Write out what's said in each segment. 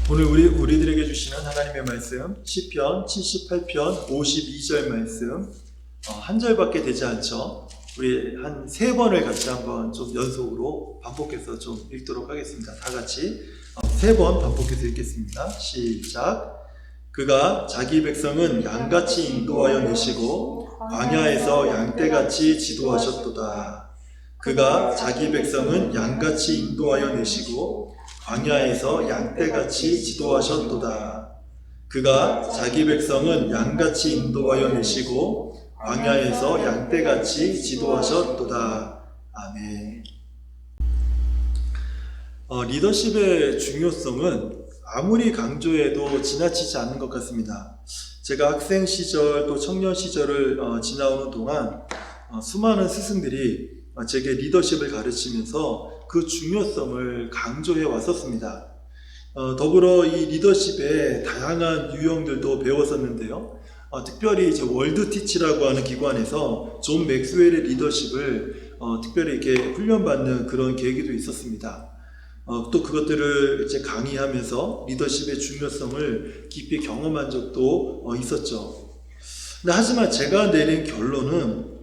오늘 우리들에게 주시는 하나님의 말씀 시편 78편 52절 말씀 한 절밖에 되지 않죠. 우리 한 3번을 같이 한번 좀 연속으로 반복해서 좀 읽도록 하겠습니다. 다 같이 3번 반복해서 읽겠습니다. 시작. 그가 자기 백성은 양같이 인도하여 내시고 광야에서 양떼같이 지도하셨도다. 그가 자기 백성은 양같이 인도하여 내시고 광야에서 양떼같이 지도하셨도다. 그가 자기 백성은 양같이 인도하여 내시고 광야에서 양떼같이 지도하셨도다. 아멘. 리더십의 중요성은 아무리 강조해도 지나치지 않는 것 같습니다. 제가 학생 시절 또 청년 시절을 지나오는 동안 수많은 스승들이 제게 리더십을 가르치면서 그 중요성을 강조해 왔었습니다. 더불어 이 리더십의 다양한 유형들도 배웠었는데요. 특별히 이제 월드티치라고 하는 기관에서 존 맥스웰의 리더십을 특별히 이렇게 훈련받는 그런 계기도 있었습니다. 또 그것들을 이제 강의하면서 리더십의 중요성을 깊이 경험한 적도 있었죠. 하지만 제가 내린 결론은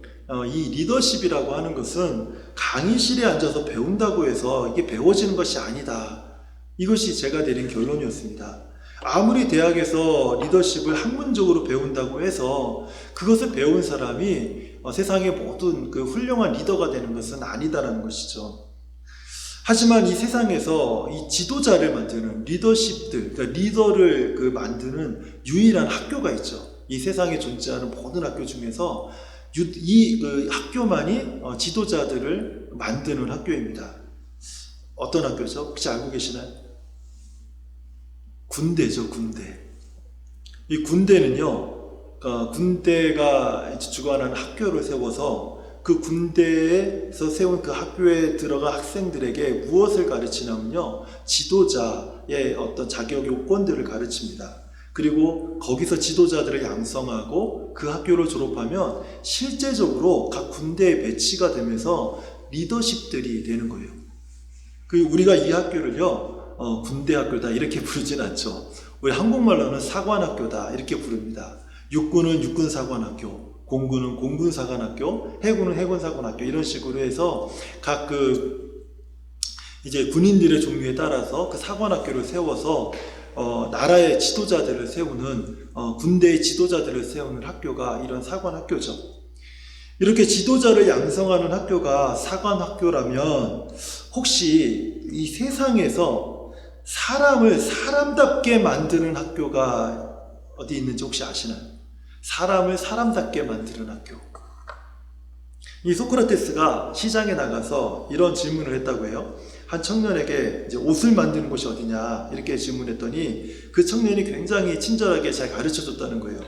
이 리더십이라고 하는 것은 강의실에 앉아서 배운다고 해서 이게 배워지는 것이 아니다. 이것이 제가 내린 결론이었습니다. 아무리 대학에서 리더십을 학문적으로 배운다고 해서 그것을 배운 사람이 세상의 모든 그 훌륭한 리더가 되는 것은 아니다라는 것이죠. 하지만 이 세상에서 이 지도자를 만드는 리더십들, 그러니까 리더를 만드는 유일한 학교가 있죠. 이 세상에 존재하는 모든 학교 중에서 이 학교만이 지도자들을 만드는 학교입니다. 어떤 학교죠? 혹시 알고 계시나요? 군대죠, 군대. 이 군대는요, 군대가 주관하는 학교를 세워서 그 군대에서 세운 그 학교에 들어간 학생들에게 무엇을 가르치냐면요, 지도자의 어떤 자격 요건들을 가르칩니다. 그리고 거기서 지도자들을 양성하고 그 학교를 졸업하면 실제적으로 각 군대에 배치가 되면서 리더십들이 되는 거예요. 우리가 이 학교를요, 군대 학교다 이렇게 부르진 않죠. 우리 한국말로는 사관학교다 이렇게 부릅니다. 육군은 육군사관학교, 공군은 공군사관학교, 해군은 해군사관학교 이런 식으로 해서 각 이제 군인들의 종류에 따라서 그 사관학교를 세워서 나라의 지도자들을 세우는 군대의 지도자들을 세우는 학교가 이런 사관학교죠. 이렇게 지도자를 양성하는 학교가 사관학교라면 혹시 이 세상에서 사람을 사람답게 만드는 학교가 어디 있는지 혹시 아시나요? 사람을 사람답게 만드는 학교. 이 소크라테스가 시장에 나가서 이런 질문을 했다고 해요. 한 청년에게 이제 옷을 만드는 곳이 어디냐 이렇게 질문했더니 그 청년이 굉장히 친절하게 잘 가르쳐 줬다는 거예요.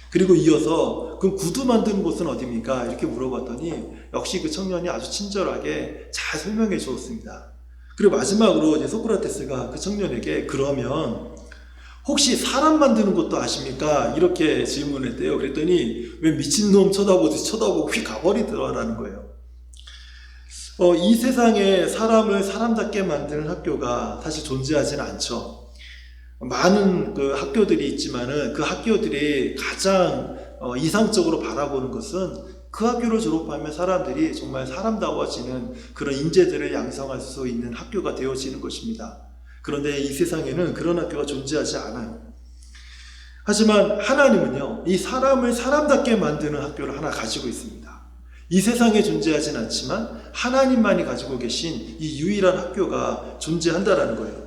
그리고 이어서 그럼 구두 만드는 곳은 어디입니까? 이렇게 물어봤더니 역시 그 청년이 아주 친절하게 잘 설명해 주었습니다. 그리고 마지막으로 이제 소크라테스가 그 청년에게 그러면 혹시 사람 만드는 것도 아십니까? 이렇게 질문했대요. 그랬더니 왜 미친놈 쳐다보듯이 쳐다보고 휙 가버리더라는 거예요. 이 세상에 사람을 사람답게 만드는 학교가 사실 존재하지는 않죠. 많은 그 학교들이 있지만은 그 학교들이 가장 이상적으로 바라보는 것은 그 학교를 졸업하면 사람들이 정말 사람다워지는 그런 인재들을 양성할 수 있는 학교가 되어지는 것입니다. 그런데 이 세상에는 그런 학교가 존재하지 않아요. 하지만 하나님은요, 이 사람을 사람답게 만드는 학교를 하나 가지고 있습니다. 이 세상에 존재하진 않지만 하나님만이 가지고 계신 이 유일한 학교가 존재한다라는 거예요.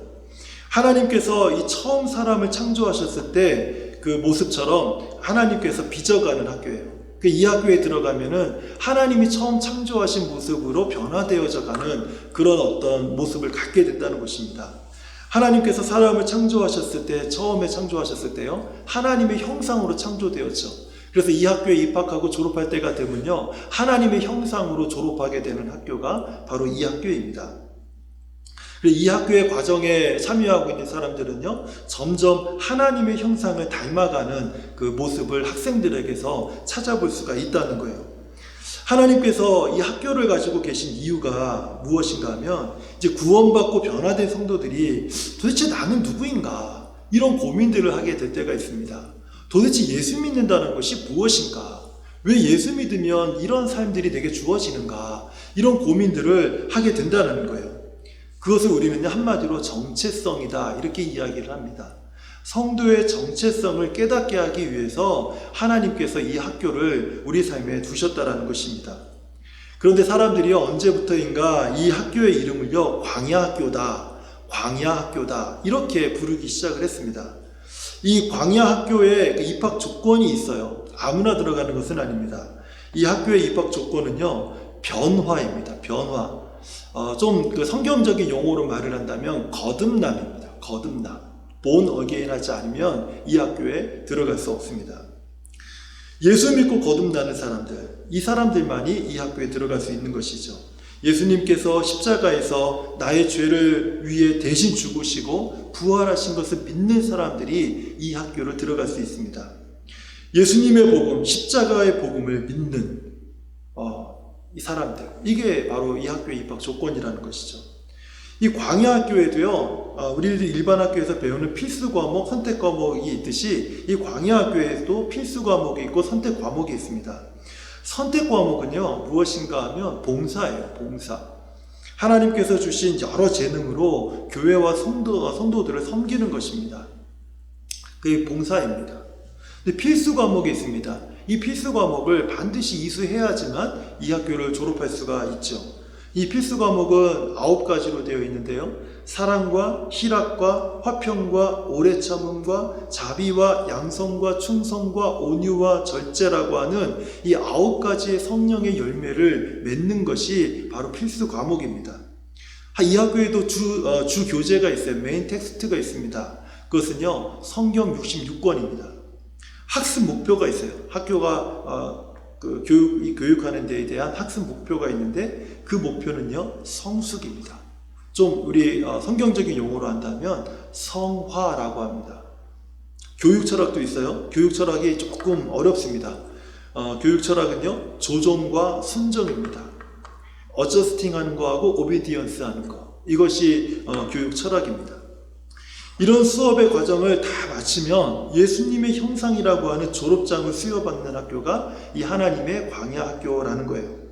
하나님께서 이 처음 사람을 창조하셨을 때 그 모습처럼 하나님께서 빚어가는 학교예요. 이 학교에 들어가면은 하나님이 처음 창조하신 모습으로 변화되어져 가는 그런 어떤 모습을 갖게 된다는 것입니다. 하나님께서 사람을 창조하셨을 때, 처음에 창조하셨을 때요, 하나님의 형상으로 창조되었죠. 그래서 이 학교에 입학하고 졸업할 때가 되면요, 하나님의 형상으로 졸업하게 되는 학교가 바로 이 학교입니다. 이 학교의 과정에 참여하고 있는 사람들은요, 점점 하나님의 형상을 닮아가는 그 모습을 학생들에게서 찾아볼 수가 있다는 거예요. 하나님께서 이 학교를 가지고 계신 이유가 무엇인가 하면 이제 구원받고 변화된 성도들이 도대체 나는 누구인가 이런 고민들을 하게 될 때가 있습니다. 도대체 예수 믿는다는 것이 무엇인가? 왜 예수 믿으면 이런 삶들이 내게 주어지는가? 이런 고민들을 하게 된다는 거예요. 그것을 우리는 한마디로 정체성이다 이렇게 이야기를 합니다. 성도의 정체성을 깨닫게 하기 위해서 하나님께서 이 학교를 우리 삶에 두셨다라는 것입니다. 그런데 사람들이 언제부터인가 이 학교의 이름을요 광야학교다, 광야학교다 이렇게 부르기 시작을 했습니다. 이 광야학교에 입학 조건이 있어요. 아무나 들어가는 것은 아닙니다. 이 학교의 입학 조건은요 변화입니다. 변화. 좀 그 성경적인 용어로 말을 한다면 거듭남입니다. 거듭남. 본 어게인 하지 않으면 이 학교에 들어갈 수 없습니다. 예수 믿고 거듭나는 사람들, 이 사람들만이 이 학교에 들어갈 수 있는 것이죠. 예수님께서 십자가에서 나의 죄를 위해 대신 죽으시고 부활하신 것을 믿는 사람들이 이 학교를 들어갈 수 있습니다. 예수님의 복음, 십자가의 복음을 믿는 이 사람들, 이게 바로 이 학교의 입학 조건이라는 것이죠. 이 광야학교에도요, 우리들이 일반 학교에서 배우는 필수 과목, 선택 과목이 있듯이 이 광야학교에도 필수 과목이 있고 선택 과목이 있습니다. 선택 과목은요, 무엇인가 하면 봉사예요, 봉사. 하나님께서 주신 여러 재능으로 교회와 성도들을 섬기는 것입니다. 그게 봉사입니다. 근데 필수 과목이 있습니다. 이 필수 과목을 반드시 이수해야지만 이 학교를 졸업할 수가 있죠. 이 필수 과목은 9가지로 되어 있는데요. 사랑과 희락과 화평과 오래 참음과 자비와 양성과 충성과 온유와 절제라고 하는 이 9가지의 성령의 열매를 맺는 것이 바로 필수 과목입니다. 이 학교에도 주 교재가 있어요. 메인 텍스트가 있습니다. 그것은요 성경 66권입니다. 학습 목표가 있어요. 학교가 교육하는 데에 대한 학습 목표가 있는데 그 목표는요 성숙입니다. 좀 우리 성경적인 용어로 한다면 성화라고 합니다. 교육 철학도 있어요. 교육 철학이 조금 어렵습니다. 교육 철학은요 조종과 순종입니다. 어저스팅 하는 거하고 오비디언스 하는 거, 이것이 교육 철학입니다. 이런 수업의 과정을 다 마치면 예수님의 형상이라고 하는 졸업장을 수여받는 학교가 이 하나님의 광야학교라는 거예요.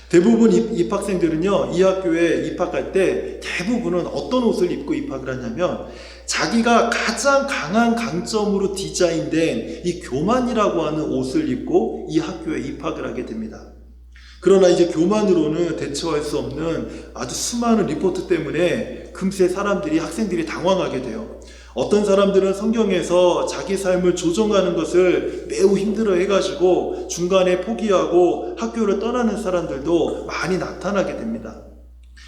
대부분 입학생들은요 이 학교에 입학할 때 대부분은 어떤 옷을 입고 입학을 하냐면 자기가 가장 강한 강점으로 디자인된 이 교만이라고 하는 옷을 입고 이 학교에 입학을 하게 됩니다. 그러나 이제 교만으로는 대처할 수 없는 아주 수많은 리포트 때문에 금세 학생들이 당황하게 돼요. 어떤 사람들은 성경에서 자기 삶을 조정하는 것을 매우 힘들어 해가지고 중간에 포기하고 학교를 떠나는 사람들도 많이 나타나게 됩니다.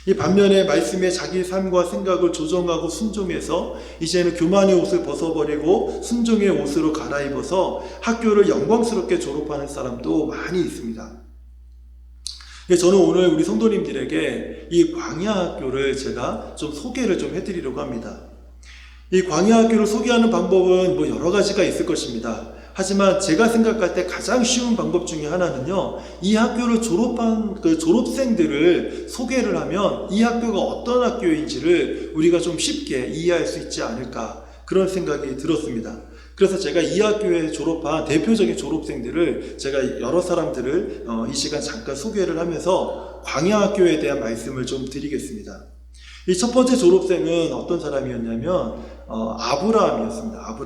이 반면에 말씀에 자기 삶과 생각을 조정하고 순종해서 이제는 교만의 옷을 벗어버리고 순종의 옷으로 갈아입어서 학교를 영광스럽게 졸업하는 사람도 많이 있습니다. 저는 오늘 우리 성도님들에게 이 광야학교를 제가 좀 소개를 좀 해드리려고 합니다. 이 광야학교를 소개하는 방법은 여러 가지가 있을 것입니다. 하지만 제가 생각할 때 가장 쉬운 방법 중에 하나는요, 이 학교를 졸업한 그 졸업생들을 소개를 하면 이 학교가 어떤 학교인지를 우리가 좀 쉽게 이해할 수 있지 않을까, 그런 생각이 들었습니다. 그래서 제가 이 학교에 졸업한 대표적인 졸업생들을 제가 여러 사람들을 이 시간 잠깐 소개를 하면서 광야학교에 대한 말씀을 좀 드리겠습니다. 이 첫 번째 졸업생은 어떤 사람이었냐면 아브라함이었습니다.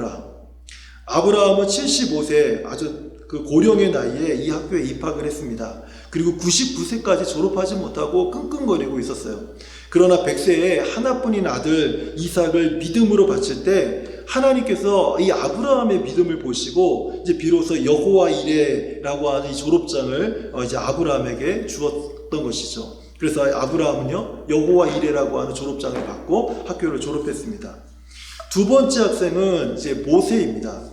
아브라함은 75세 아주 그 고령의 나이에 이 학교에 입학을 했습니다. 그리고 99세까지 졸업하지 못하고 끙끙거리고 있었어요. 그러나 100세에 하나뿐인 아들 이삭을 믿음으로 바칠 때 하나님께서 이 아브라함의 믿음을 보시고 이제 비로소 여호와 이레라고 하는 이 졸업장을 이제 아브라함에게 주었던 것이죠. 그래서 아브라함은요 여호와 이레라고 하는 졸업장을 받고 학교를 졸업했습니다. 두 번째 학생은 이제 모세입니다.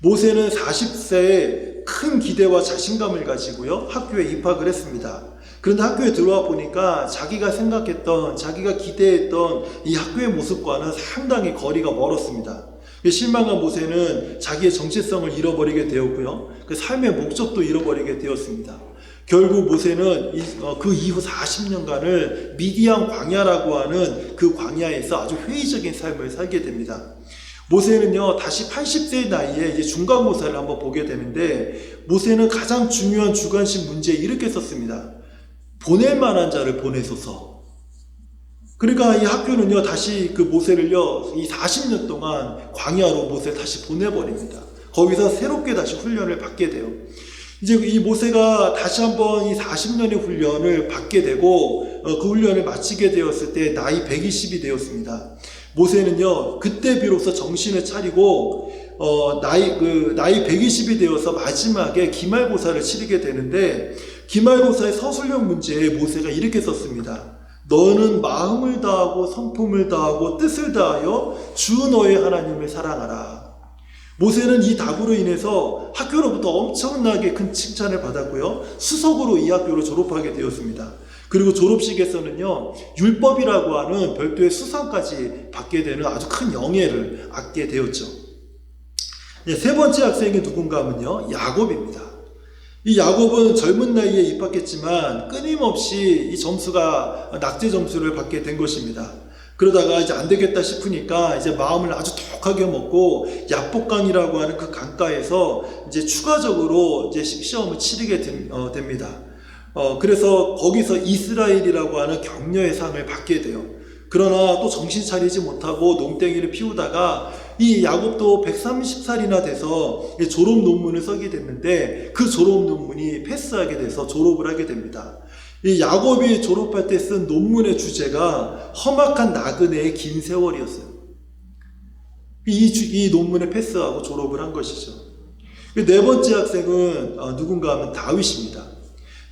모세는 40세에 큰 기대와 자신감을 가지고요 학교에 입학을 했습니다. 그런데 학교에 들어와 보니까 자기가 생각했던, 자기가 기대했던 이 학교의 모습과는 상당히 거리가 멀었습니다. 실망한 모세는 자기의 정체성을 잃어버리게 되었고요, 그 삶의 목적도 잃어버리게 되었습니다. 결국 모세는 그 이후 40년간을 미디안 광야라고 하는 그 광야에서 아주 회의적인 삶을 살게 됩니다. 모세는요, 다시 80세 나이에 이제 중간고사를 한번 보게 되는데, 모세는 가장 중요한 주관식 문제에 이렇게 썼습니다. 보낼 만한 자를 보내소서. 그러니까 이 학교는요, 다시 그 모세를요, 이 40년 동안 광야로 모세를 다시 보내버립니다. 거기서 새롭게 다시 훈련을 받게 돼요. 이제 이 모세가 다시 한번 이 40년의 훈련을 받게 되고, 그 훈련을 마치게 되었을 때 나이 120이 되었습니다. 모세는요, 그때 비로소 정신을 차리고, 나이 120이 되어서 마지막에 기말고사를 치르게 되는데, 기말고사의 서술형 문제에 모세가 이렇게 썼습니다. 너는 마음을 다하고 성품을 다하고 뜻을 다하여 주 너의 하나님을 사랑하라. 모세는 이 답으로 인해서 학교로부터 엄청나게 큰 칭찬을 받았고요. 수석으로 이 학교를 졸업하게 되었습니다. 그리고 졸업식에서는요, 율법이라고 하는 별도의 수상까지 받게 되는 아주 큰 영예를 얻게 되었죠. 세 번째 학생이 누군가 하면요, 야곱입니다. 이 야곱은 젊은 나이에 입학했지만 끊임없이 이 점수가 낙제 점수를 받게 된 것입니다. 그러다가 이제 안 되겠다 싶으니까 이제 마음을 아주 독하게 먹고 야복강이라고 하는 그 강가에서 이제 추가적으로 이제 시험을 치르게 됩니다. 그래서 거기서 이스라엘이라고 하는 격려의 상을 받게 돼요. 그러나 또 정신 차리지 못하고 농땡이를 피우다가 이 야곱도 130살이나 돼서 졸업 논문을 쓰게 됐는데 그 졸업 논문이 패스하게 돼서 졸업을 하게 됩니다. 이 야곱이 졸업할 때 쓴 논문의 주제가 험악한 나그네의 긴 세월이었어요. 이 논문에 패스하고 졸업을 한 것이죠. 네 번째 학생은 누군가 하면 다윗입니다.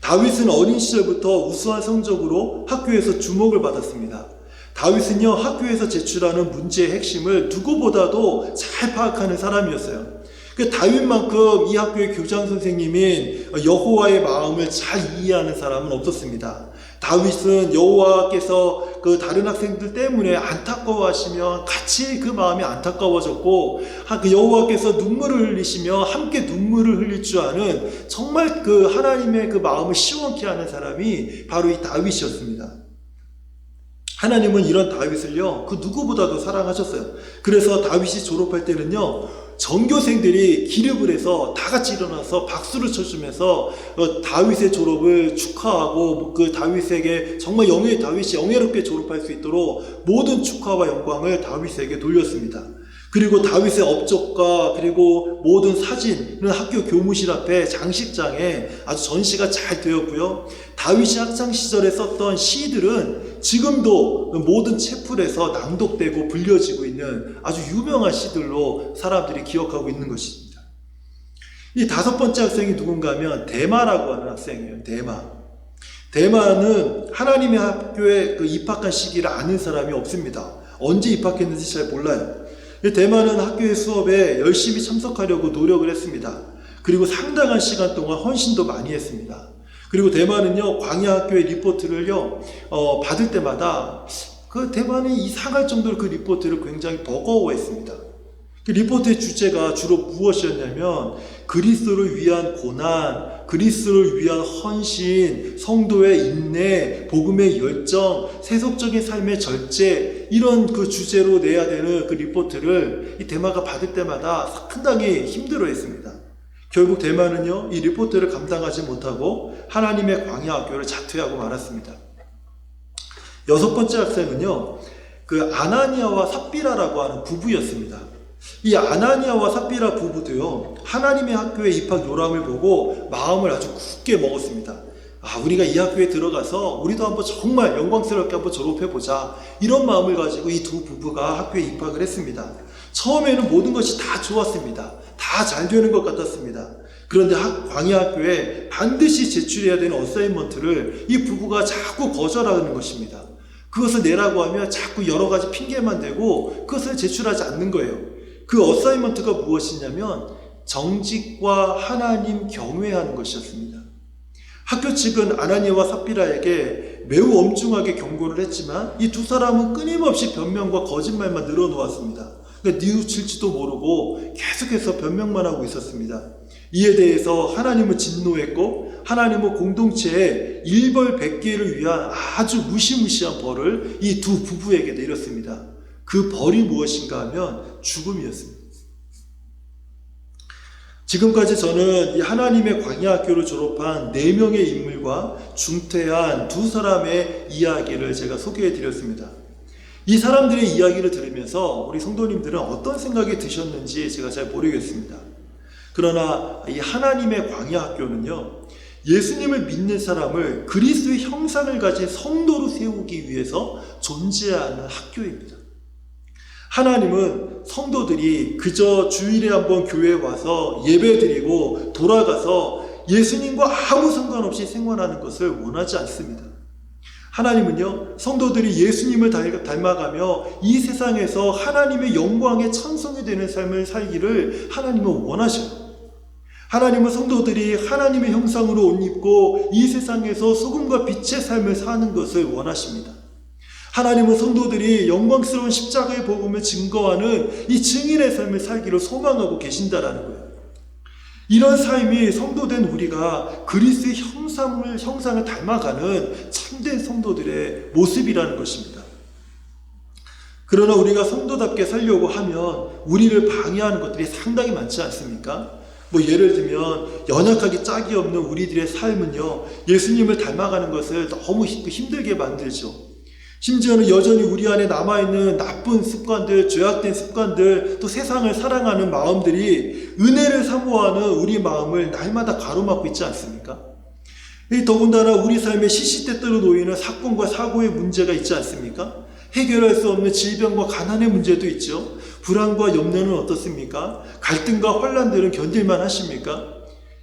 다윗은 어린 시절부터 우수한 성적으로 학교에서 주목을 받았습니다. 다윗은요, 학교에서 제출하는 문제의 핵심을 누구보다도 잘 파악하는 사람이었어요. 그 다윗만큼 이 학교의 교장 선생님인 여호와의 마음을 잘 이해하는 사람은 없었습니다. 다윗은 여호와께서 그 다른 학생들 때문에 안타까워하시며 같이 그 마음이 안타까워졌고, 그 여호와께서 눈물을 흘리시며 함께 눈물을 흘릴 줄 아는 정말 그 하나님의 그 마음을 시원케 하는 사람이 바로 이 다윗이었습니다. 하나님은 이런 다윗을요, 그 누구보다도 사랑하셨어요. 그래서 다윗이 졸업할 때는요, 전교생들이 기립을 해서 다 같이 일어나서 박수를 쳐주면서 다윗의 졸업을 축하하고 그 다윗에게 정말 다윗이 영예롭게 졸업할 수 있도록 모든 축하와 영광을 다윗에게 돌렸습니다. 그리고 다윗의 업적과 그리고 모든 사진은 학교 교무실 앞에 장식장에 아주 전시가 잘 되었고요. 다윗이 학창 시절에 썼던 시들은 지금도 모든 채플에서 낭독되고 불려지고 있는 아주 유명한 시들로 사람들이 기억하고 있는 것입니다. 이 다섯 번째 학생이 누군가 하면 데마라고 하는 학생이에요. 데마는 하나님의 학교에 입학한 시기를 아는 사람이 없습니다. 언제 입학했는지 잘 몰라요. 데마는 학교의 수업에 열심히 참석하려고 노력을 했습니다. 그리고 상당한 시간 동안 헌신도 많이 했습니다. 그리고 데마는요, 광야 학교의 리포트를요, 받을 때마다 그 데마는 이상할 정도로 그 리포트를 굉장히 버거워했습니다. 그 리포트의 주제가 주로 무엇이었냐면 그리스도를 위한 고난, 그리스도를 위한 헌신, 성도의 인내, 복음의 열정, 세속적인 삶의 절제, 이런 그 주제로 내야 되는 그 리포트를 이 데마가 받을 때마다 상당히 힘들어했습니다. 결국 데마는요, 이 리포트를 감당하지 못하고 하나님의 광야 학교를 자퇴하고 말았습니다. 여섯 번째 학생은요, 그 아나니아와 삽비라라고 하는 부부였습니다. 이 아나니아와 삽비라 부부도요, 하나님의 학교에 입학 요람을 보고 마음을 아주 굳게 먹었습니다. 우리가 이 학교에 들어가서 우리도 한번 정말 영광스럽게 한번 졸업해보자, 이런 마음을 가지고 이 두 부부가 학교에 입학을 했습니다. 처음에는 모든 것이 다 좋았습니다. 다 잘 되는 것 같았습니다. 그런데 광야 학교에 반드시 제출해야 되는 어사이먼트를 이 부부가 자꾸 거절하는 것입니다. 그것을 내라고 하면 자꾸 여러 가지 핑계만 대고 그것을 제출하지 않는 거예요. 그 어사이먼트가 무엇이냐면 정직과 하나님 경외하는 것이었습니다. 학교 측은 아나니아와 삽비라에게 매우 엄중하게 경고를 했지만 이 두 사람은 끊임없이 변명과 거짓말만 늘어놓았습니다. 그러니까 뉘우칠지도 모르고 계속해서 변명만 하고 있었습니다. 이에 대해서 하나님은 진노했고 하나님은 공동체에 일벌백계를 위한 아주 무시무시한 벌을 이 두 부부에게 내렸습니다. 그 벌이 무엇인가 하면 죽음이었습니다. 지금까지 저는 이 하나님의 광야 학교를 졸업한 4명의 인물과 중퇴한 2사람의 이야기를 제가 소개해 드렸습니다. 이 사람들의 이야기를 들으면서 우리 성도님들은 어떤 생각이 드셨는지 제가 잘 모르겠습니다. 그러나 이 하나님의 광야 학교는요, 예수님을 믿는 사람을 그리스도의 형상을 가진 성도로 세우기 위해서 존재하는 학교입니다. 하나님은 성도들이 그저 주일에 한번 교회에 와서 예배드리고 돌아가서 예수님과 아무 상관없이 생활하는 것을 원하지 않습니다. 하나님은요, 성도들이 예수님을 닮아가며 이 세상에서 하나님의 영광의 찬송이 되는 삶을 살기를 하나님은 원하셔요. 하나님은 성도들이 하나님의 형상으로 옷 입고 이 세상에서 소금과 빛의 삶을 사는 것을 원하십니다. 하나님은 성도들이 영광스러운 십자가의 복음을 증거하는 이 증인의 삶을 살기를 소망하고 계신다라는 거예요. 이런 삶이 성도된 우리가 그리스도의 형상을 닮아가는 참된 성도들의 모습이라는 것입니다. 그러나 우리가 성도답게 살려고 하면 우리를 방해하는 것들이 상당히 많지 않습니까? 예를 들면 연약하기 짝이 없는 우리들의 삶은요, 예수님을 닮아가는 것을 너무 힘들게 만들죠. 심지어는 여전히 우리 안에 남아있는 나쁜 습관들, 죄악된 습관들, 또 세상을 사랑하는 마음들이 은혜를 사모하는 우리 마음을 날마다 가로막고 있지 않습니까? 더군다나 우리 삶에 시시때때로 놓이는 사건과 사고의 문제가 있지 않습니까? 해결할 수 없는 질병과 가난의 문제도 있죠. 불안과 염려는 어떻습니까? 갈등과 혼란들은 견딜만 하십니까?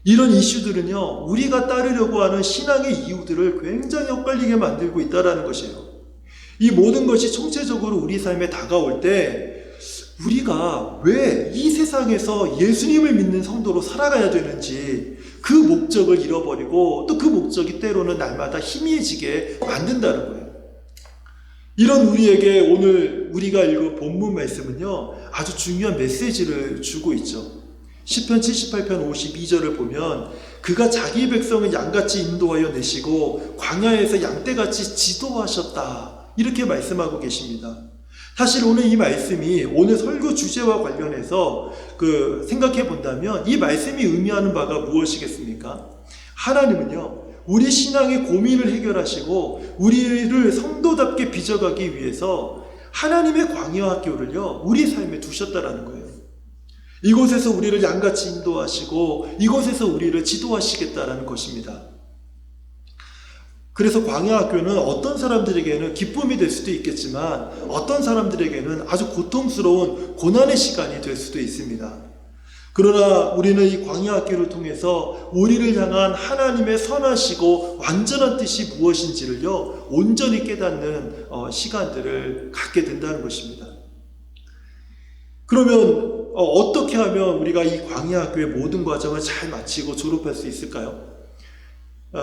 이런 이슈들은요, 우리가 따르려고 하는 신앙의 이유들을 굉장히 엇갈리게 만들고 있다는 것이에요. 이 모든 것이 총체적으로 우리 삶에 다가올 때 우리가 왜 이 세상에서 예수님을 믿는 성도로 살아가야 되는지 그 목적을 잃어버리고 또 그 목적이 때로는 날마다 희미해지게 만든다는 거예요. 이런 우리에게 오늘 우리가 읽은 본문 말씀은요, 아주 중요한 메시지를 주고 있죠. 시편 78편 52절을 보면 그가 자기 백성을 양같이 인도하여 내시고 광야에서 양떼같이 지도하셨다, 이렇게 말씀하고 계십니다. 사실 오늘 이 말씀이 오늘 설교 주제와 관련해서 생각해 본다면 이 말씀이 의미하는 바가 무엇이겠습니까? 하나님은요, 우리 신앙의 고민을 해결하시고 우리를 성도답게 빚어가기 위해서 하나님의 광야 학교를요, 우리 삶에 두셨다라는 거예요. 이곳에서 우리를 양같이 인도하시고 이곳에서 우리를 지도하시겠다라는 것입니다. 그래서 광야 학교는 어떤 사람들에게는 기쁨이 될 수도 있겠지만 어떤 사람들에게는 아주 고통스러운 고난의 시간이 될 수도 있습니다. 그러나 우리는 이 광야 학교를 통해서 우리를 향한 하나님의 선하시고 완전한 뜻이 무엇인지를요, 온전히 깨닫는 시간들을 갖게 된다는 것입니다. 그러면 어떻게 하면 우리가 이 광야 학교의 모든 과정을 잘 마치고 졸업할 수 있을까요?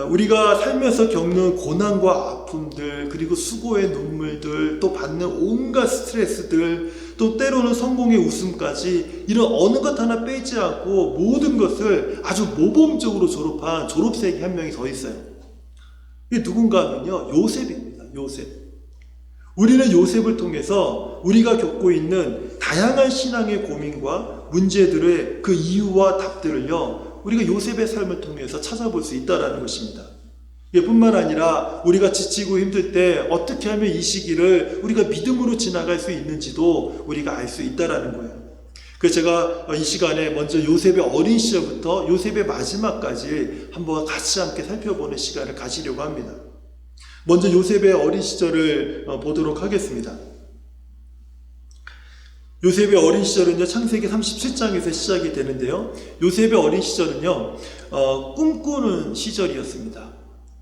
우리가 살면서 겪는 고난과 아픔들, 그리고 수고의 눈물들, 또 받는 온갖 스트레스들, 또 때로는 성공의 웃음까지 이런 어느 것 하나 빼지 않고 모든 것을 아주 모범적으로 졸업한 졸업생이 한 명이 더 있어요. 이게 누군가 하면요, 요셉입니다. 요셉. 우리는 요셉을 통해서 우리가 겪고 있는 다양한 신앙의 고민과 문제들의 그 이유와 답들을요, 우리가 요셉의 삶을 통해서 찾아볼 수 있다는 것입니다. 이게 뿐만 아니라 우리가 지치고 힘들 때 어떻게 하면 이 시기를 우리가 믿음으로 지나갈 수 있는지도 우리가 알 수 있다는 거예요. 그래서 제가 이 시간에 먼저 요셉의 어린 시절부터 요셉의 마지막까지 한번 같이 함께 살펴보는 시간을 가지려고 합니다. 먼저 요셉의 어린 시절을 보도록 하겠습니다. 요셉의 어린 시절은요, 창세기 37장에서 시작이 되는데요, 요셉의 어린 시절은요, 꿈꾸는 시절이었습니다.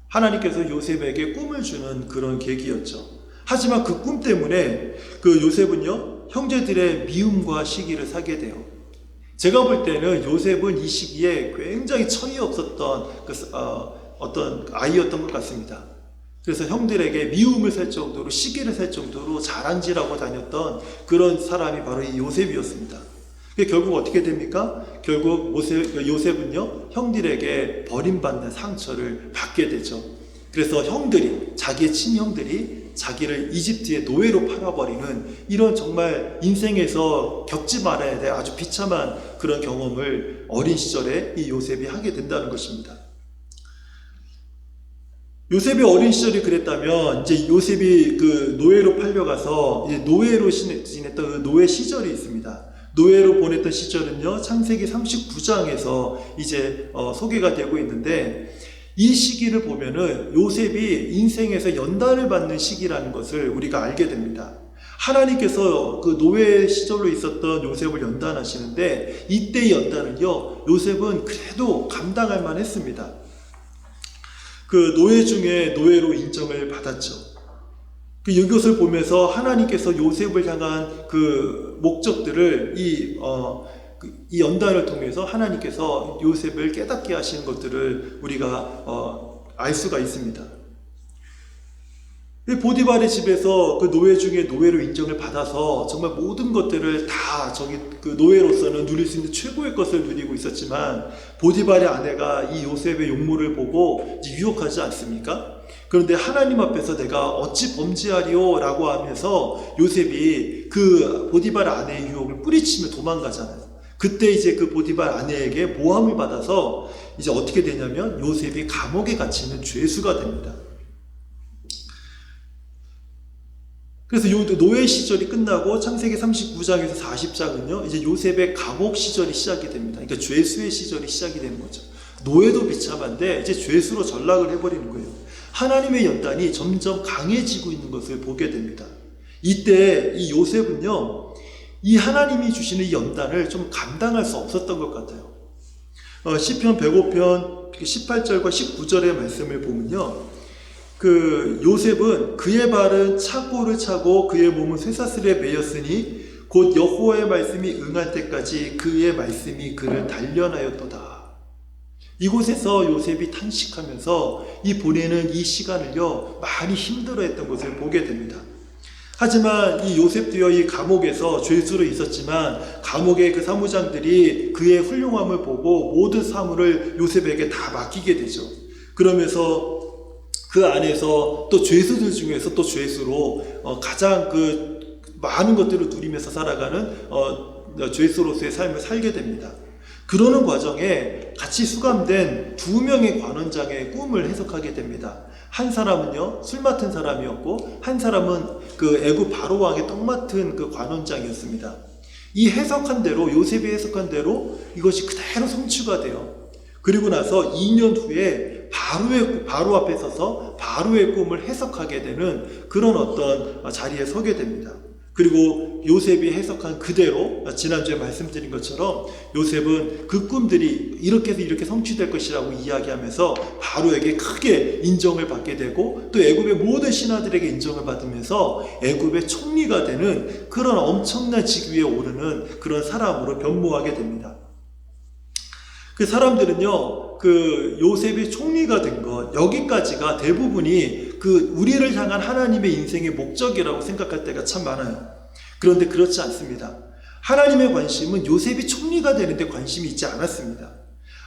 하나님께서 요셉에게 꿈을 주는 그런 계기였죠. 하지만 그 꿈 때문에 그 요셉은요, 형제들의 미움과 시기를 사게 돼요. 제가 볼 때는 요셉은 이 시기에 굉장히 철이 없었던 어떤 아이였던 것 같습니다. 그래서 형들에게 미움을 살 정도로, 시기를 살 정도로 자랑질하고 다녔던 그런 사람이 바로 이 요셉이었습니다. 결국 어떻게 됩니까? 결국 요셉은요, 형들에게 버림받는 상처를 받게 되죠. 그래서 형들이, 자기의 친형들이 자기를 이집트의 노예로 팔아버리는 이런 정말 인생에서 겪지 말아야 될 아주 비참한 그런 경험을 어린 시절에 이 요셉이 하게 된다는 것입니다. 요셉이 어린 시절이 그랬다면 이제 요셉이 그 노예로 팔려가서 이제 노예로 지냈던 그 노예 시절이 있습니다. 노예로 보냈던 시절은요, 창세기 39장에서 이제 소개가 되고 있는데, 이 시기를 보면은 요셉이 인생에서 연단을 받는 시기라는 것을 우리가 알게 됩니다. 하나님께서 그 노예 시절로 있었던 요셉을 연단하시는데, 이때의 연단은요, 요셉은 그래도 감당할 만했습니다. 그 노예 중에 노예로 인정을 받았죠. 이것을 보면서 하나님께서 요셉을 향한 그 목적들을 이 연단을 통해서 하나님께서 요셉을 깨닫게 하시는 것들을 우리가 알 수가 있습니다. 보디발의 집에서 그 노예 중에 노예로 인정을 받아서 정말 모든 것들을 다 그 노예로서는 누릴 수 있는 최고의 것을 누리고 있었지만, 보디발의 아내가 이 요셉의 용모를 보고 유혹하지 않습니까? 그런데 하나님 앞에서 내가 어찌 범죄하리오 라고 하면서 요셉이 그 보디발 아내의 유혹을 뿌리치며 도망가잖아요. 그때 이제 그 보디발 아내에게 모함을 받아서 이제 어떻게 되냐면 요셉이 감옥에 갇히는 죄수가 됩니다. 그래서 노예 시절이 끝나고 창세기 39장에서 40장은요, 이제 요셉의 감옥 시절이 시작이 됩니다. 그러니까 죄수의 시절이 시작이 되는 거죠. 노예도 비참한데 이제 죄수로 전락을 해버리는 거예요. 하나님의 연단이 점점 강해지고 있는 것을 보게 됩니다. 이때 이 요셉은요, 이 하나님이 주시는 이 연단을 좀 감당할 수 없었던 것 같아요. 시편 105편 18절과 19절의 말씀을 보면요, 그 요셉은 그의 발은 착고를 차고 그의 몸은 쇠사슬에 매였으니 곧 여호와의 말씀이 응할 때까지 그의 말씀이 그를 단련하였도다. 이곳에서 요셉이 탄식하면서 이 보내는 이 시간을요, 많이 힘들어했던 것을 보게 됩니다. 하지만 이 요셉도요, 이 감옥에서 죄수로 있었지만 감옥의 그 사무장들이 그의 훌륭함을 보고 모든 사물을 요셉에게 다 맡기게 되죠. 그러면서 그 안에서 또 죄수들 중에서 또 죄수로 가장 그 많은 것들을 누리면서 살아가는 죄수로서의 삶을 살게 됩니다. 그러는 과정에 같이 수감된 두 명의 관원장의 꿈을 해석하게 됩니다. 한 사람은요, 술 맡은 사람이었고, 한 사람은 그 애굽 바로 왕의 떡 맡은 그 관원장이었습니다. 이 해석한 대로, 요셉이 해석한 대로 이것이 그대로 성취가 돼요. 그리고 나서 2년 후에 바로 앞에 서서 바로의 꿈을 해석하게 되는 그런 어떤 자리에 서게 됩니다. 그리고 요셉이 해석한 그대로 지난주에 말씀드린 것처럼 요셉은 그 꿈들이 이렇게 해서 이렇게 성취될 것이라고 이야기하면서 바로에게 크게 인정을 받게 되고, 또 애굽의 모든 신하들에게 인정을 받으면서 애굽의 총리가 되는 그런 엄청난 직위에 오르는 그런 사람으로 변모하게 됩니다. 그 사람들은요, 그 요셉이 총리가 된 것, 여기까지가 대부분이 그 우리를 향한 하나님의 인생의 목적이라고 생각할 때가 참 많아요. 그런데 그렇지 않습니다. 하나님의 관심은 요셉이 총리가 되는데 관심이 있지 않았습니다.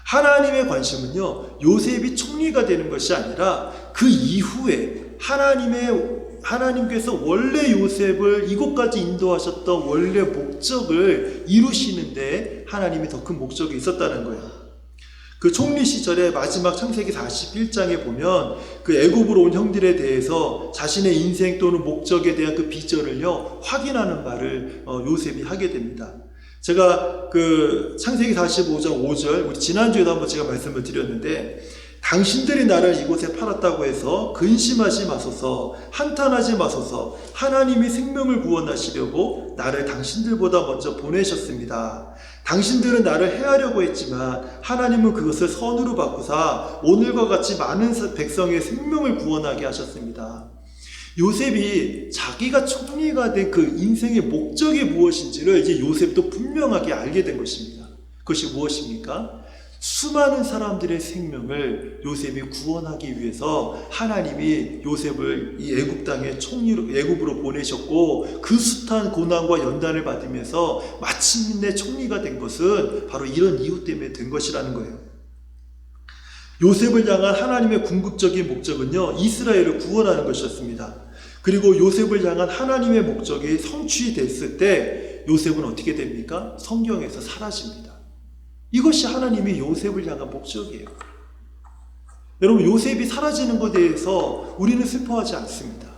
하나님의 관심은요, 요셉이 총리가 되는 것이 아니라 그 이후에 하나님께서 원래 요셉을 이곳까지 인도하셨던 원래 목적을 이루시는데 하나님이 더 큰 목적이 있었다는 거예요. 그 총리 시절에 마지막 창세기 41장에 보면 그 애굽으로 온 형들에 대해서 자신의 인생 또는 목적에 대한 그 비전을요, 확인하는 말을 요셉이 하게 됩니다. 제가 그 창세기 45장 5절, 우리 지난주에도 한번 제가 말씀을 드렸는데, 당신들이 나를 이곳에 팔았다고 해서 근심하지 마소서, 한탄하지 마소서, 하나님이 생명을 구원하시려고 나를 당신들보다 먼저 보내셨습니다. 당신들은 나를 해하려고 했지만 하나님은 그것을 선으로 바꾸사 오늘과 같이 많은 백성의 생명을 구원하게 하셨습니다. 요셉이 자기가 총리가 된 그 인생의 목적이 무엇인지를 이제 요셉도 분명하게 알게 된 것입니다. 그것이 무엇입니까? 수많은 사람들의 생명을 요셉이 구원하기 위해서 하나님이 요셉을 이 애굽 땅의 총리로 애굽으로 보내셨고 그 숱한 고난과 연단을 받으면서 마침내 총리가 된 것은 바로 이런 이유 때문에 된 것이라는 거예요. 요셉을 향한 하나님의 궁극적인 목적은요, 이스라엘을 구원하는 것이었습니다. 그리고 요셉을 향한 하나님의 목적이 성취됐을 때 요셉은 어떻게 됩니까? 성경에서 사라집니다. 이것이 하나님이 요셉을 향한 목적이에요. 여러분, 요셉이 사라지는 것에 대해서 우리는 슬퍼하지 않습니다.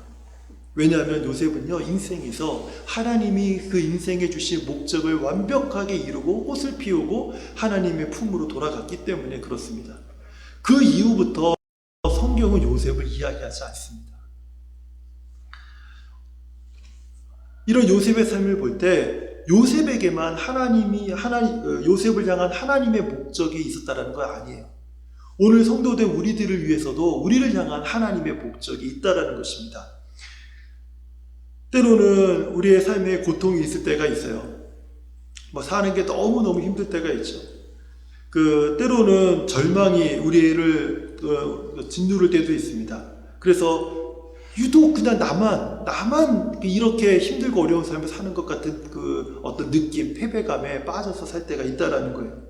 왜냐하면 요셉은요, 인생에서 하나님이 그 인생에 주신 목적을 완벽하게 이루고 꽃을 피우고 하나님의 품으로 돌아갔기 때문에 그렇습니다. 그 이후부터 성경은 요셉을 이야기하지 않습니다. 이런 요셉의 삶을 볼 때 요셉에게만 요셉을 향한 하나님의 목적이 있었다는 거 아니에요. 오늘 성도된 우리들을 위해서도 우리를 향한 하나님의 목적이 있다는 것입니다. 때로는 우리의 삶에 고통이 있을 때가 있어요. 사는 게 너무너무 힘들 때가 있죠. 때로는 절망이 우리를 짓누를 때도 있습니다. 그래서 유독 그냥 나만 이렇게 힘들고 어려운 삶을 사는 것 같은 어떤 느낌, 패배감에 빠져서 살 때가 있다라는 거예요.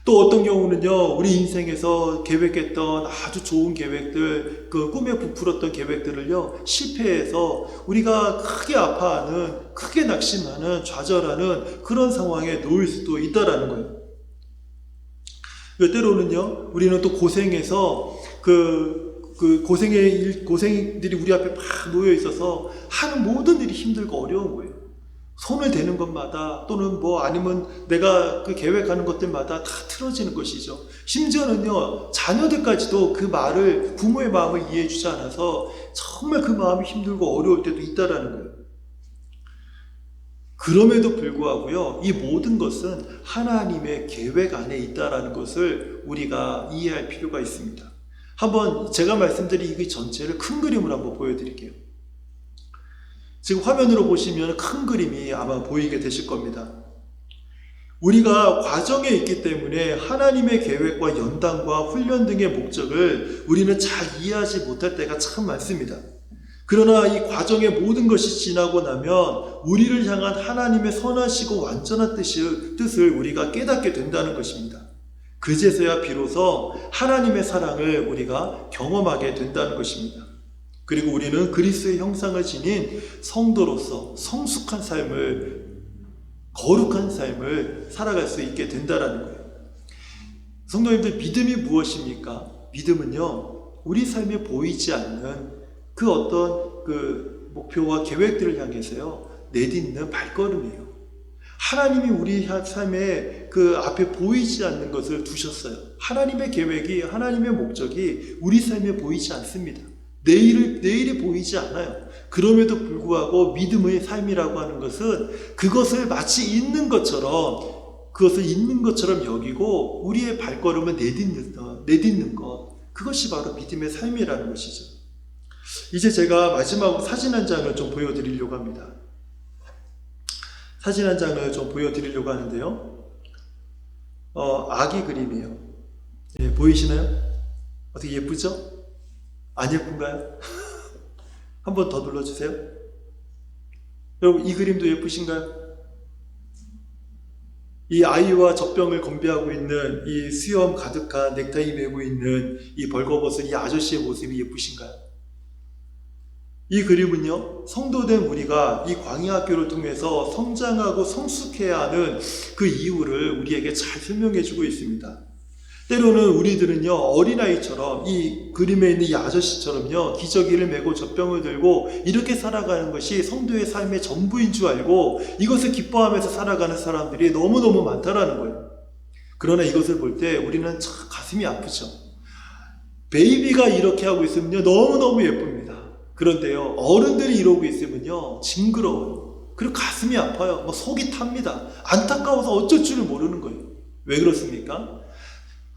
또 어떤 경우는요, 우리 인생에서 계획했던 아주 좋은 계획들, 꿈에 부풀었던 계획들을요, 실패해서 우리가 크게 아파하는, 크게 낙심하는, 좌절하는 그런 상황에 놓일 수도 있다라는 거예요. 때로는요, 우리는 또 고생해서 고생들이 우리 앞에 막 놓여 있어서 하는 모든 일이 힘들고 어려운 거예요. 손을 대는 것마다 또는 아니면 내가 계획하는 것들마다 다 틀어지는 것이죠. 심지어는요, 자녀들까지도 부모의 마음을 이해해 주지 않아서 정말 그 마음이 힘들고 어려울 때도 있다라는 거예요. 그럼에도 불구하고요, 이 모든 것은 하나님의 계획 안에 있다라는 것을 우리가 이해할 필요가 있습니다. 한번 제가 말씀드린 이 전체를 큰 그림으로 한번 보여드릴게요. 지금 화면으로 보시면 큰 그림이 아마 보이게 되실 겁니다. 우리가 과정에 있기 때문에 하나님의 계획과 연단과 훈련 등의 목적을 우리는 잘 이해하지 못할 때가 참 많습니다. 그러나 이 과정의 모든 것이 지나고 나면 우리를 향한 하나님의 선하시고 완전한 뜻을 우리가 깨닫게 된다는 것입니다. 그제서야 비로소 하나님의 사랑을 우리가 경험하게 된다는 것입니다. 그리고 우리는 그리스도의 형상을 지닌 성도로서 성숙한 삶을, 거룩한 삶을 살아갈 수 있게 된다는 거예요. 성도님들, 믿음이 무엇입니까? 믿음은요, 우리 삶에 보이지 않는 어떤 목표와 계획들을 향해서요, 내딛는 발걸음이에요. 하나님이 우리 삶에 앞에 보이지 않는 것을 두셨어요. 하나님의 계획이, 하나님의 목적이 우리 삶에 보이지 않습니다. 내일이 보이지 않아요. 그럼에도 불구하고 믿음의 삶이라고 하는 것은 그것을 마치 있는 것처럼 여기고 우리의 발걸음을 내딛는 것, 그것이 바로 믿음의 삶이라는 것이죠. 이제 제가 마지막으로 사진 한 장을 좀 보여드리려고 합니다. 사진 한 장을 좀 보여드리려고 하는데요. 아기 그림이에요. 예, 보이시나요? 어떻게 예쁘죠? 안 예쁜가요? 한 번 더 눌러주세요. 여러분, 이 그림도 예쁘신가요? 이 아이와 젖병을 건배하고 있는 이 수염 가득한 넥타이 메고 있는 이 벌거벗은 이 아저씨의 모습이 예쁘신가요? 이 그림은요, 성도된 우리가 이 광야학교를 통해서 성장하고 성숙해야 하는 그 이유를 우리에게 잘 설명해 주고 있습니다. 때로는 우리들은요, 어린아이처럼 이 그림에 있는 이 아저씨처럼요, 기저귀를 메고 젖병을 들고 이렇게 살아가는 것이 성도의 삶의 전부인 줄 알고 이것을 기뻐하면서 살아가는 사람들이 너무너무 많다라는 거예요. 그러나 이것을 볼 때 우리는 참 가슴이 아프죠. 베이비가 이렇게 하고 있으면요, 너무너무 예쁩니다. 그런데요, 어른들이 이러고 있으면요, 징그러워요. 그리고 가슴이 아파요. 속이 탑니다. 안타까워서 어쩔 줄을 모르는 거예요. 왜 그렇습니까?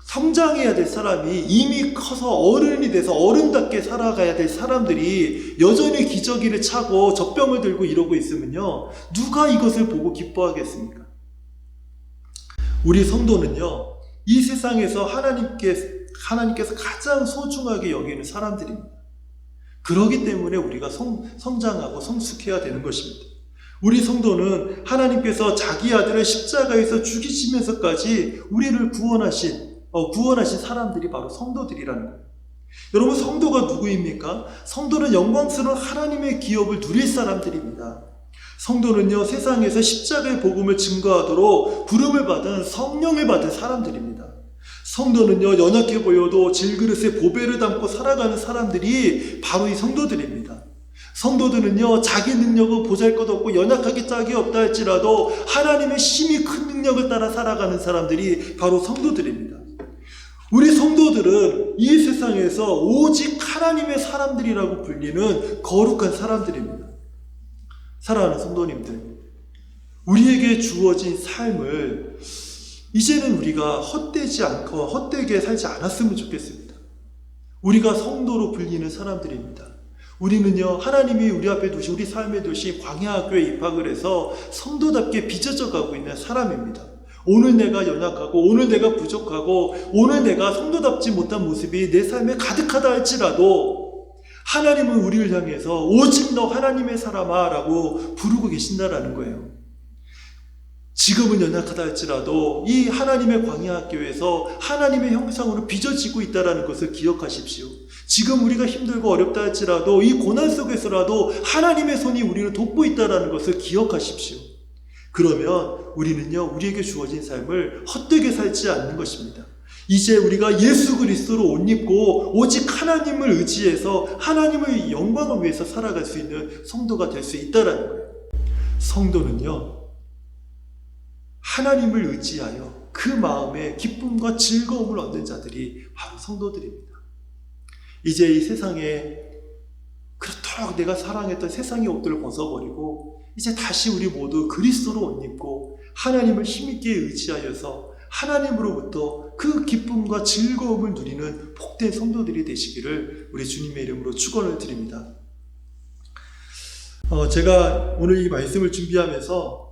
성장해야 될 사람이 이미 커서 어른이 돼서 어른답게 살아가야 될 사람들이 여전히 기저귀를 차고 젖병을 들고 이러고 있으면요, 누가 이것을 보고 기뻐하겠습니까? 우리 성도는요, 이 세상에서 하나님께서 가장 소중하게 여기는 사람들입니다. 그렇기 때문에 우리가 성장하고 성숙해야 되는 것입니다. 우리 성도는 하나님께서 자기 아들을 십자가에서 죽이시면서까지 우리를 구원하신 사람들이 바로 성도들이라는 거예요. 여러분, 성도가 누구입니까? 성도는 영광스러운 하나님의 기업을 누릴 사람들입니다. 성도는요, 세상에서 십자가의 복음을 증거하도록 부름을 받은 성령을 받은 사람들입니다. 성도는요, 연약해 보여도 질그릇에 보배를 담고 살아가는 사람들이 바로 이 성도들입니다. 성도들은요, 자기 능력은 보잘것없고 연약하기 짝이 없다 할지라도 하나님의 힘이 큰 능력을 따라 살아가는 사람들이 바로 성도들입니다. 우리 성도들은 이 세상에서 오직 하나님의 사람들이라고 불리는 거룩한 사람들입니다. 사랑하는 성도님들, 우리에게 주어진 삶을 이제는 우리가 헛되지 않고 헛되게 살지 않았으면 좋겠습니다. 우리가 성도로 불리는 사람들입니다. 우리는요, 하나님이 우리 앞에 두신, 우리 삶에 두신 광야학교에 입학을 해서 성도답게 빚어져 가고 있는 사람입니다. 오늘 내가 연약하고 오늘 내가 부족하고 오늘 내가 성도답지 못한 모습이 내 삶에 가득하다 할지라도 하나님은 우리를 향해서 오직 너 하나님의 사람아 라고 부르고 계신다라는 거예요. 지금은 연약하다 할지라도 이 하나님의 광야학교에서 하나님의 형상으로 빚어지고 있다는 것을 기억하십시오. 지금 우리가 힘들고 어렵다 할지라도 이 고난 속에서라도 하나님의 손이 우리를 돕고 있다는 것을 기억하십시오. 그러면 우리는요, 우리에게 주어진 삶을 헛되게 살지 않는 것입니다. 이제 우리가 예수 그리스도로 옷 입고 오직 하나님을 의지해서 하나님의 영광을 위해서 살아갈 수 있는 성도가 될 수 있다는 거예요. 성도는요, 하나님을 의지하여 그 마음에 기쁨과 즐거움을 얻는 자들이 바로 성도들입니다. 이제 이 세상에 그렇도록 내가 사랑했던 세상의 옷들을 벗어버리고 이제 다시 우리 모두 그리스도로 옷 입고 하나님을 힘있게 의지하여서 하나님으로부터 그 기쁨과 즐거움을 누리는 복된 성도들이 되시기를 우리 주님의 이름으로 축원을 드립니다. 제가 오늘 이 말씀을 준비하면서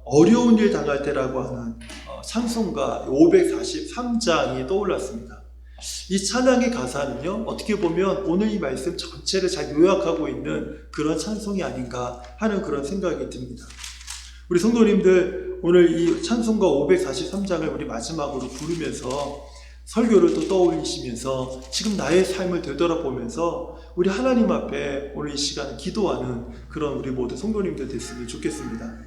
어려운 일 당할 때라고 하는 찬송가 543장이 떠올랐습니다. 이 찬양의 가사는요, 어떻게 보면 오늘 이 말씀 전체를 잘 요약하고 있는 그런 찬송이 아닌가 하는 그런 생각이 듭니다. 우리 성도님들, 오늘 이 찬송가 543장을 우리 마지막으로 부르면서 설교를 또 떠올리시면서 지금 나의 삶을 되돌아보면서 우리 하나님 앞에 오늘 이 시간 기도하는 그런 우리 모든 성도님들 됐으면 좋겠습니다.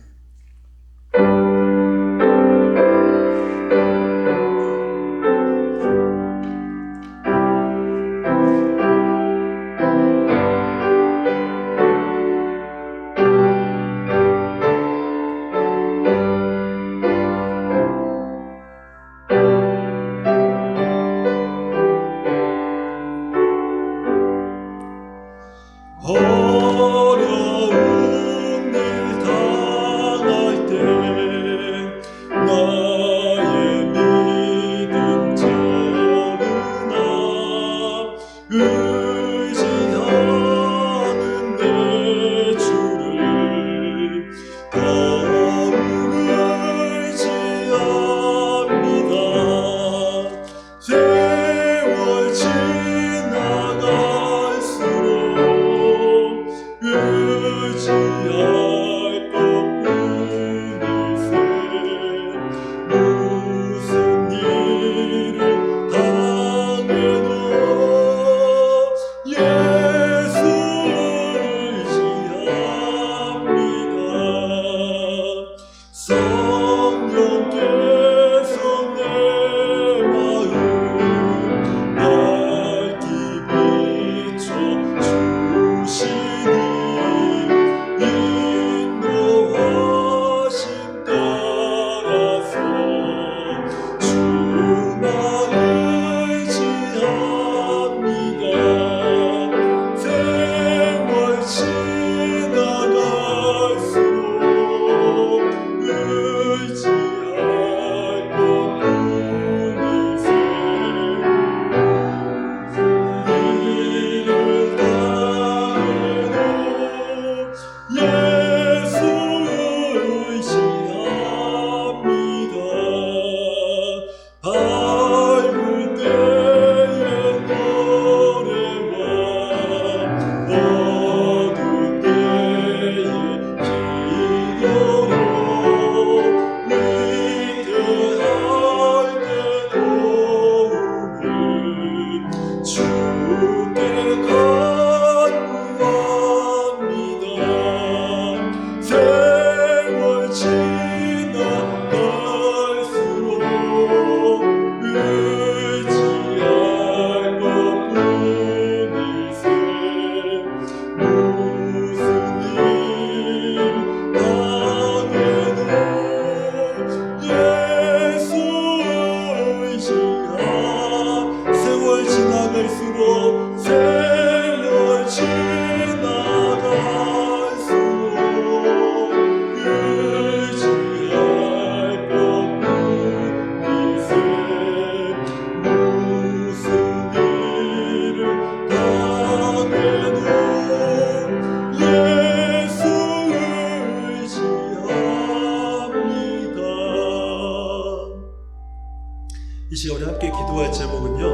이 시간 우리 함께 기도할 제목은요,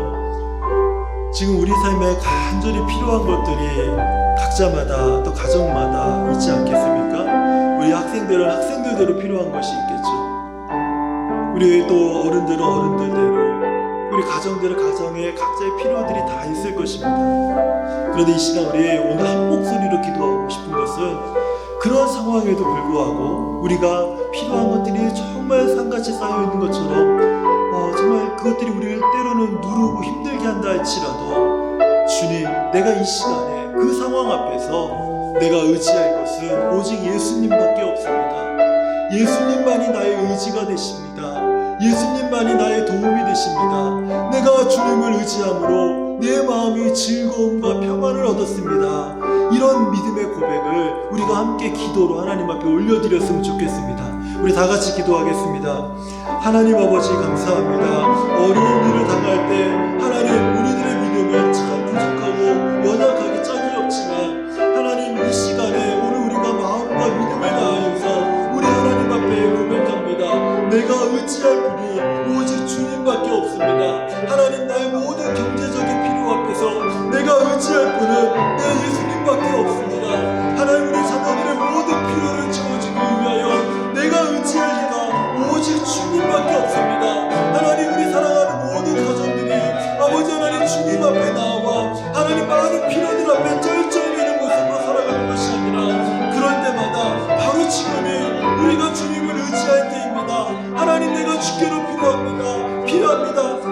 지금 우리 삶에 간절히 필요한 것들이 각자마다 또 가정마다 있지 않겠습니까? 우리 학생들은 학생들대로 필요한 것이 있겠죠. 우리 또 어른들은 어른들대로, 우리 가정들은 가정에 각자의 필요들이 다 있을 것입니다. 그런데 이 시간 우리 오늘 한 목소리로 기도하고 싶은 것은, 그런 상황에도 불구하고 우리가 필요한 것들이 정말 산같이 쌓여 있는 것처럼 정말 그것들이 우리를 때로는 누르고 힘들게 한다 할지라도, 주님, 내가 이 시간에 그 상황 앞에서 내가 의지할 것은 오직 예수님밖에 없습니다. 예수님만이 나의 의지가 되십니다. 예수님만이 나의 도움이 되십니다. 내가 주님을 의지함으로 내 마음이 즐거움과 평안을 얻었습니다. 이런 믿음의 고백을 우리가 함께 기도로 하나님 앞에 올려드렸으면 좋겠습니다. 우리 다 같이 기도하겠습니다. 하나님 아버지, 감사합니다. 어려운 일을 당할 때 하나님, 우리들의 믿음은 참 부족하고 연약하기 짝이 없지만, 하나님, 이 시간에 오늘 우리가 마음과 믿음을 다하여서 우리 하나님 앞에 고백합니다. 내가 의지할 분이 오직 주님밖에 없습니다. 하나님, 나의 모든 경제적인 필요 앞에서 내가 의지할 분은 내 예수님밖에 없습니다. 하나님, 우리 자녀들의 모든 필요를 채워주기 위하여 내가 의지할 이가 오직 주님밖에 없습니다. 하나님, 우리 사랑하는 모든 가정들이 아버지 하나님 주님 앞에 나와 하나님 많은 필요들 앞에 쩔쩔매는 모습으로 살아가는 것이 아니라, 그럴 때마다 바로 지금이 우리가 주님을 의지할 때입니다. 하나님, 내가 주께로 필요합니다.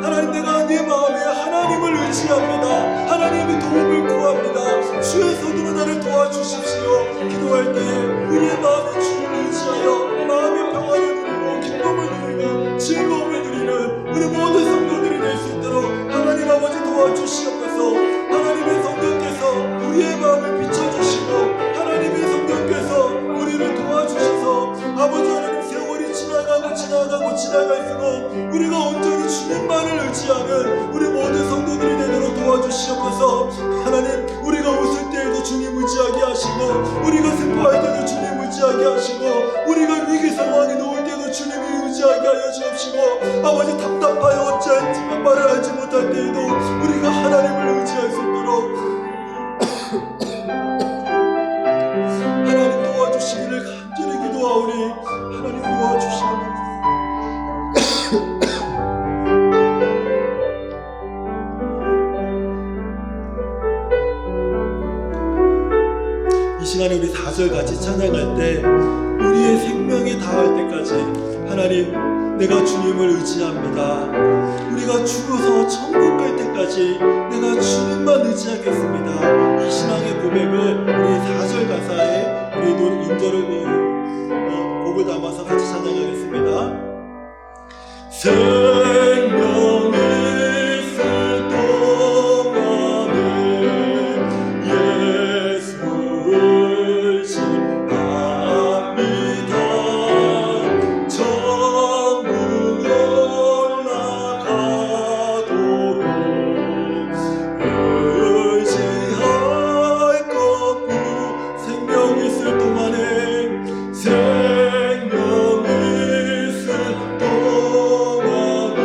하나님, 내가 내 마음에 하나님을 의지합니다. 하나님의 도움을 구합니다. 주의 손으로 나를 도와주십시오. 기도할 때 우리의 마음에 주님을 의지하여 마음의 평안을 누리고 기쁨을 누리며 즐거움을 누리는 우리 모든 성도들이 될 수 있도록 하나님 아버지 도와주시옵소서. 하나님의 성령께서 우리의 마음을 비춰주시고, 하나님의 성령께서 우리를 도와주셔서 아버지 하나님, 세월이 지나갈수록 우리가 온전히 주님만을 의지하는 우리 모든 성도들이 되도록 도와주시옵소서. 하나님, 우리가 웃을 때에도 주님 의지하게 하시고, 우리가 슬퍼할 때도 주님 의지하게 하시고, 우리가 위기 상황에 놓을 때도 주님이 의지하게 하여 주옵시고, 아버지, 답답하여 어찌할지 말을 알지 못할 때에도 우리가 하나님을 의지할 수 있도록 하나님 도와주시기를 간절히 기도하오니, 하나님 도와주시옵소서. 이 시간에 우리 4절 같이 찬양할 때, 우리의 생명에 닿을 때까지 하나님, 내가 주님을 의지합니다. 우리가 죽어서 천국 갈 때까지 내가 주님만 의지하겠습니다. 이 신앙의 고백을 우리 4절 가사에 우리 인절을 곡을 담아서 같이 찬양하겠습니다. 생명이 있을 동안에 예수를 신합니다. 천국 올라가도록 의지할 것뿐. 생명이 있을 동안에, 생명이 있을 동안에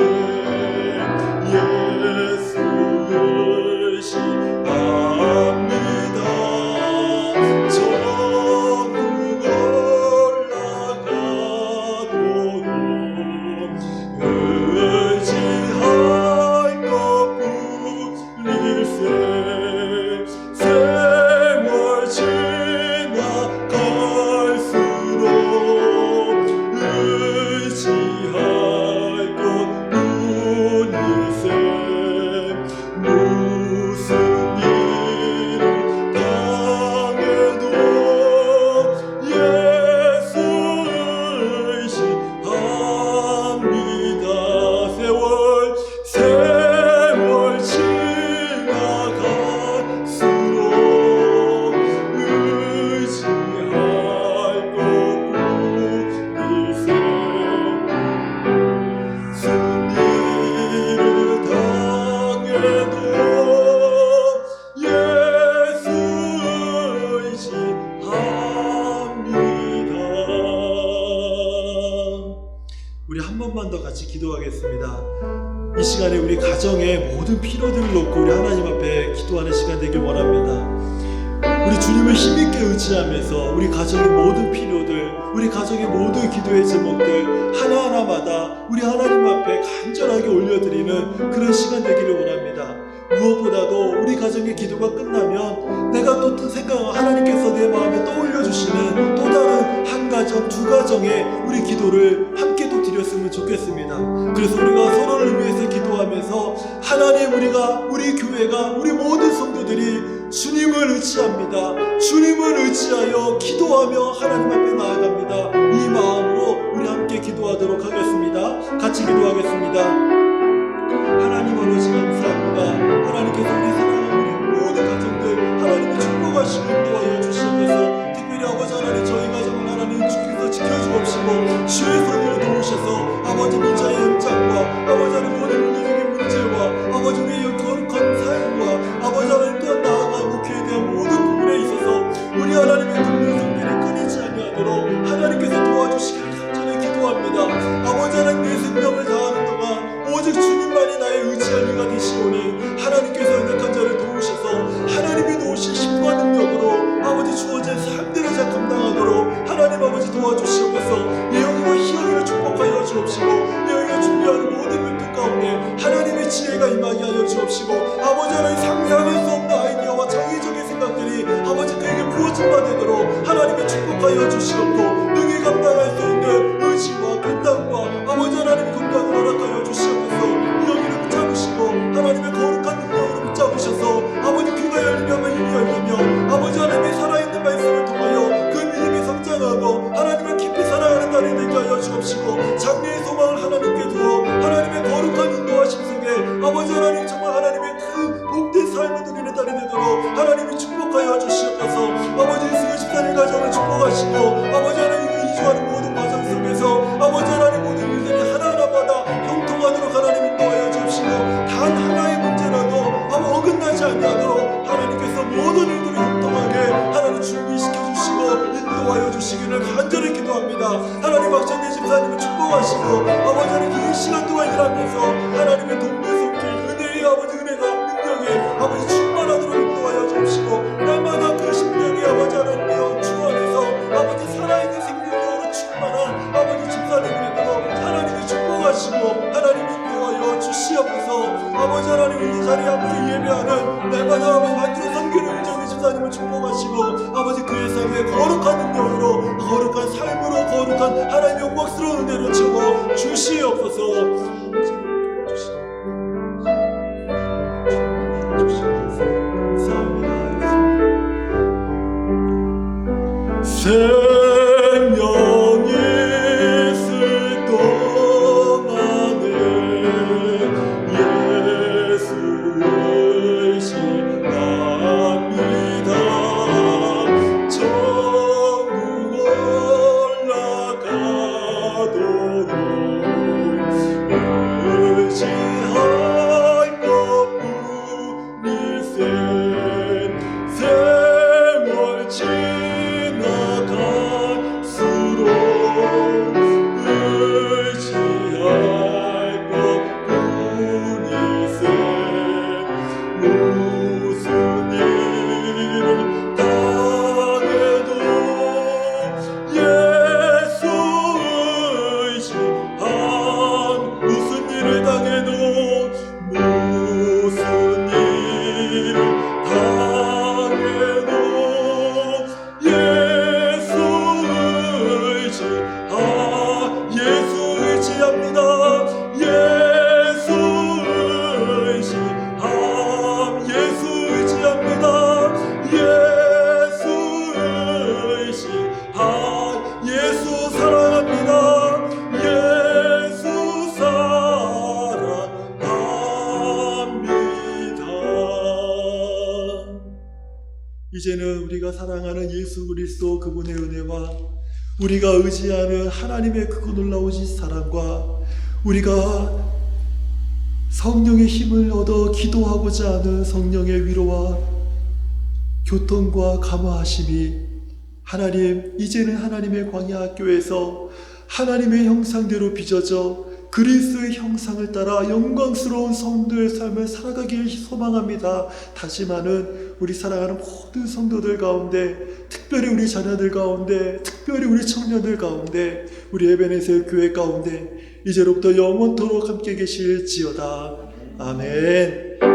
예수를 신합니다. 천국 올라가도록 의지할 것뿐일세. 세월 지나갈수록 의지할 것뿐일세. 무슨 일을 당해도 예수 의지합니다. 세월 지나갈수록 의지할 것뿐일세. 무슨 일을 당해도 예수 의지합니다. 우리 한 번만 더 같이 기도하겠습니다. 이 시간에 우리 가정의 모든 필요들을 놓고 우리 하나님 앞에 기도하는 시간 되길 원합니다. 우리 주님을 힘있게 의지하면서 우리 가정의 모든 필요들, 우리 가정의 모든 기도의 제목들 하나하나마다 우리 하나님 앞에 간절하게 올려드리는 그런 시간 되기를 원합니다. 무엇보다도 우리 가정의 기도가 끝나면 내가 또 생각하고 하나님께서 내 마음에 떠올려 주시는 또 다른 한 가정, 두 가정의 우리 기도를 함께 또 드렸으면 좋겠습니다. 그래서 우리가 서로를 위해서 기도하면서 하나님, 우리 교회가, 우리 모든 성도들이 주님을 의지합니다. 주님을 의지하여 기도하며 하나님 앞에 나아갑니다. 이 마음으로 우리 함께 기도하도록 하겠습니다. 같이 기도하겠습니다. 하나님 아버지 감사합니다. 하나님께서 우리 사랑하는 우리 모든 가정들 하나님의 축복하시고 인도하여 주시옵소서. 특별히 아버지 하나님, 저희 가정을 하나님 주께서 지켜주옵시고 주의 손으로 도우셔서 아버지 민자의 연장과 아버지 하나님 모든 문제적인 문제와 아버지 우리의 거룩한 삶과 아버지 하나님 또한 나아갈 목회에 대한 모든 부분에 있어서 우리 하나님의 돕는 손길을 끊이지 아니하도록 하나님께서 도와주시기를 간절히 기도합니다. 아버지 하나님, 내 생명을 다하는 동안 오직 주님만이 나의 의지할 이가 되시오니 하나님께서 연약한 자를 도우셔서 하나님이 놓으신 힘과 능력으로 아버지 주어진 삶들을 잘 감당하도록 하나님 아버지 도와주시옵소서. 예언과 희영을 축복하여 주옵시고 예언이 준비하는 모든 물품 가운데 하나님의 지혜가 임하게 하여 주옵시고 아버지 하나님, 상상할 수 없는 아이디어와 창의적인 생각들이 아버지 그에게 부어진 바 되도록 하나님의 축복하여 주시옵고 능히 감당할 수 있는 의지와 결단과 아버지 하나님의 건강을 허락하여 주시옵소서. 영이를 붙잡으시고 하나님의 거룩한 능력으로 붙잡으셔서 아버지 귀가 열리며 입이 열리며 아버지 하나님의 살아있는 말씀을 통하여 그 믿음이 성장하고 하나님을 깊이 사랑하는 날이 되게 하여 주옵시고 장래의 소망을 하나님께 두어 하나님의 거룩한 인도하심 속에 아버지 하나님 정말 하나님의 큰 복된 삶을 누리는 날이 되도록 하나님이 축복하여 주시옵소서. 아버지 이승우 집사님 가정을 축복하시고 아버지 하나님 이주하는 모든 과정 속에서 아버지 하나님 모든 일들이 하나하나마다 형통하도록 하나님 인도하여 주시고 단 하나의 문제라도 아무 어긋나지 아니하도록 하나님께서 모든 일들을 형통하게 하나님 준비시켜 주시고 인도하여 주시기를 간절히 기도합니다. 하나님 박찬대 집사님을 축복하시고 아버지 하나님 이 시간 동안 일하면서 하나님의 돕는 손길, 은혜의 아버지 은혜가 능력에 아버지 충만하도록 인도하여 주시고 날마다 그 심령이 아버지 하나님의 주 안에서 아버지 살아있는 생명력으로 충만한 아버지 집사님이 되도록 하나님이 축복하시고 하나님 인도하여 주시옵소서. 아버지 하나님 이 자리에 함께 예배하는 날마다 아버지 만주로 섬기는 의정의 집사님을 축복하시고 아버지 그의 삶에 거룩한 능력으로 거룩한 삶으로 거룩한 하나님의 영광스러운 은혜로 채워 주시옵소서. 생명이 있을 동안에 예수 의식합니다. 천국 올라가도록 의지할 것뿐일세. 세월 지나갈수록 의지할 것뿐일세. 무슨 일을 당해도 예수 의지한 무슨 일을 당해도 무슨 일을 당해도 예수 의지합니다. 예수 의지함, 예수 의지합니다. 예수 의지함, 예수 사랑합니다. 예수 사랑합니다. 이제는 우리가 사랑하는 예수 그리스도 그분의 은혜와 우리가 의지하는 하나님의 그 놀라우신 사랑과 우리가 성령의 힘을 얻어 기도하고자 하는 성령의 위로와 교통과 감화하심이 하나님, 이제는 하나님의 광야 학교에서 하나님의 형상대로 빚어져 그리스도의 형상을 따라 영광스러운 성도의 삶을 살아가길 소망합니다. 다시마는 우리 사랑하는 모든 성도들 가운데, 특별히 우리 자녀들 가운데, 특별히 우리 청년들 가운데, 우리 에베네셀 교회 가운데 이제로부터 영원토록 함께 계실지어다. 아멘.